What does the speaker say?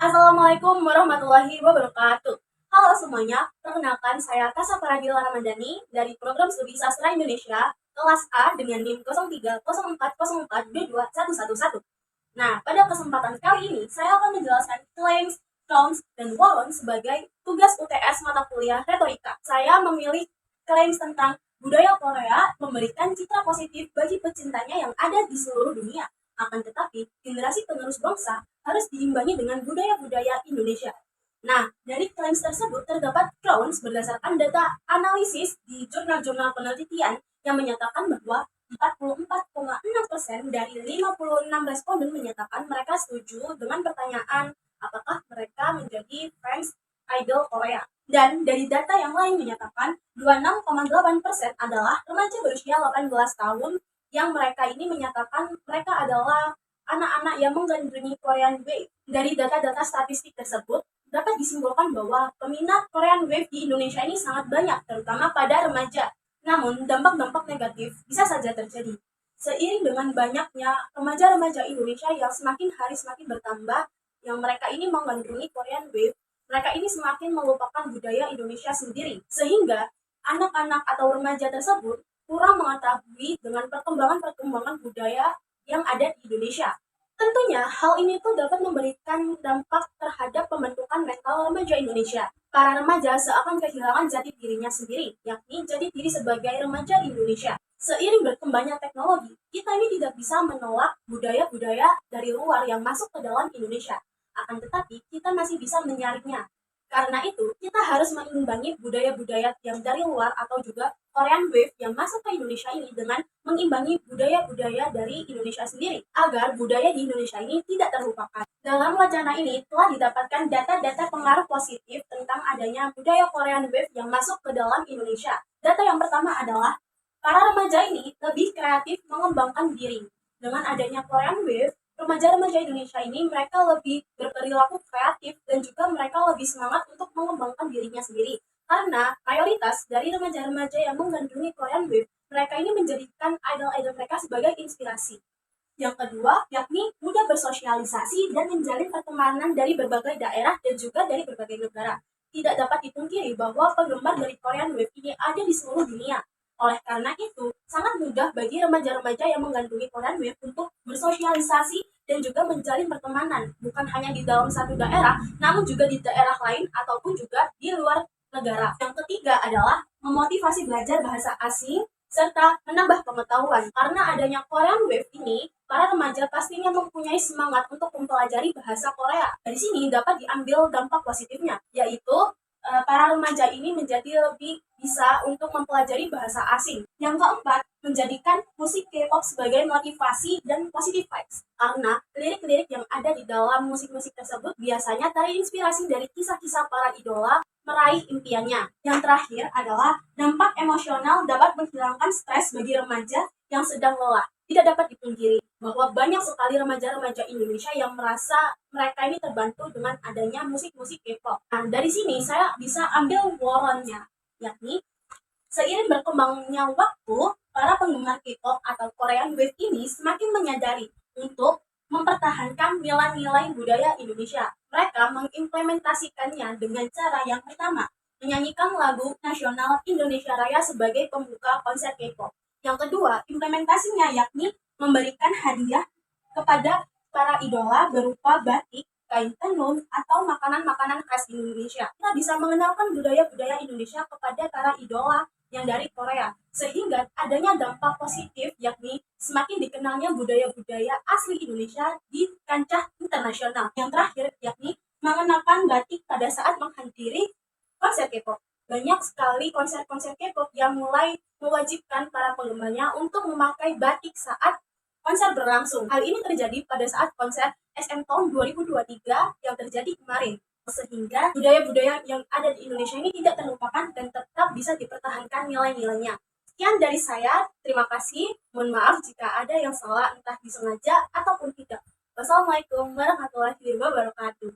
Assalamualaikum warahmatullahi wabarakatuh. Halo semuanya, perkenalkan saya Tasa Paradila Ramadhani dari Program Studi Sastra Indonesia kelas A dengan NIM 0304042211. Nah, pada kesempatan kali ini saya akan menjelaskan claims, counts, dan warrant sebagai tugas UTS mata kuliah retorika. Saya memilih claims tentang budaya Korea memberikan citra positif bagi pecintanya yang ada di seluruh dunia. Akan tetapi, generasi penerus bangsa harus diimbangi dengan budaya-budaya Indonesia. Nah, dari klaim tersebut terdapat grounds berdasarkan data analisis di jurnal-jurnal penelitian yang menyatakan bahwa 44,6% dari 56 responden menyatakan mereka setuju dengan pertanyaan apakah mereka menjadi fans idol Korea. Dan dari data yang lain menyatakan 26,8% adalah remaja berusia 18 tahun yang mereka ini menyatakan mereka adalah anak-anak yang menggandrungi Korean Wave. Dari data-data statistik tersebut, dapat disimpulkan bahwa peminat Korean Wave di Indonesia ini sangat banyak, terutama pada remaja. Namun, dampak-dampak negatif bisa saja terjadi. Seiring dengan banyaknya remaja-remaja Indonesia yang semakin hari semakin bertambah, yang mereka ini menggandrungi Korean Wave, mereka ini semakin melupakan budaya Indonesia sendiri. Sehingga, anak-anak atau remaja tersebut kurang mengetahui dengan perkembangan-perkembangan budaya yang ada di Indonesia. Tentunya, hal ini tuh dapat memberikan dampak terhadap pembentukan mental remaja Indonesia. Para remaja seakan kehilangan jati dirinya sendiri, yakni jati diri sebagai remaja Indonesia. Seiring berkembangnya teknologi, kita ini tidak bisa menolak budaya-budaya dari luar yang masuk ke dalam Indonesia. Akan tetapi, kita masih bisa menyaringnya. Karena itu, kita harus mengimbangi budaya-budaya yang dari luar atau juga Korean Wave yang masuk ke Indonesia ini dengan mengimbangi budaya-budaya dari Indonesia sendiri agar budaya di Indonesia ini tidak terlupakan. Dalam wacana ini telah didapatkan data-data pengaruh positif tentang adanya budaya Korean Wave yang masuk ke dalam Indonesia. Data yang pertama adalah para remaja ini lebih kreatif mengembangkan diri. Dengan adanya Korean Wave, remaja-remaja Indonesia ini mereka lebih berperilaku kreatif dan juga mereka lebih semangat untuk mengembangkan dirinya sendiri. Karena mayoritas dari remaja-remaja yang menggandrungi Korean Wave, mereka ini menjadikan idol-idol mereka sebagai inspirasi. Yang kedua, yakni mudah bersosialisasi dan menjalin pertemanan dari berbagai daerah dan juga dari berbagai negara. Tidak dapat dipungkiri bahwa penggemar dari Korean Wave ini ada di seluruh dunia. Oleh karena itu, sangat mudah bagi remaja-remaja yang menggandrungi Korean Wave untuk bersosialisasi dan juga menjalin pertemanan, bukan hanya di dalam satu daerah, namun juga di daerah lain ataupun juga di luar negara. Yang ketiga adalah memotivasi belajar bahasa asing serta menambah pengetahuan. Karena adanya Korean Wave ini, para remaja pastinya mempunyai semangat untuk mempelajari bahasa Korea. Dari sini dapat diambil dampak positifnya, yaitu para remaja ini menjadi lebih bisa untuk mempelajari bahasa asing. Yang keempat, menjadikan musik K-pop sebagai motivasi dan positive vibes. Karena lirik-lirik yang ada di dalam musik-musik tersebut biasanya terinspirasi dari kisah-kisah para idola meraih impiannya. Yang terakhir adalah dampak emosional dapat menghilangkan stres bagi remaja yang sedang lelah. Tidak dapat dipungkiri bahwa banyak sekali remaja-remaja Indonesia yang merasa mereka ini terbantu dengan adanya musik-musik K-pop. Nah, dari sini saya bisa ambil warnanya, yakni seiring berkembangnya waktu, para penggemar K-pop atau Korean Wave ini semakin menyadari untuk mempertahankan nilai-nilai budaya Indonesia. Mereka mengimplementasikannya dengan cara yang pertama, menyanyikan lagu nasional Indonesia Raya sebagai pembuka konser K-pop. Yang kedua, implementasinya yakni memberikan hadiah kepada para idola berupa batik, kain tenun, atau makanan-makanan khas Indonesia. Kita bisa mengenalkan budaya-budaya Indonesia kepada para idola yang dari Korea, sehingga adanya dampak positif yakni semakin dikenalnya budaya-budaya asli Indonesia di kancah internasional. Yang terakhir yakni mengenakan batik pada saat menghadiri konser K-pop. Banyak sekali konser-konser K-pop yang mulai mewajibkan para penggemarnya untuk memakai batik saat konser berlangsung. Hal ini terjadi pada saat konser SM tahun 2023 yang terjadi kemarin. Sehingga budaya-budaya yang ada di Indonesia ini tidak terlupakan dan tetap bisa dipertahankan nilai-nilainya. Sekian dari saya, terima kasih. Mohon maaf jika ada yang salah entah disengaja ataupun tidak. Wassalamualaikum warahmatullahi wabarakatuh.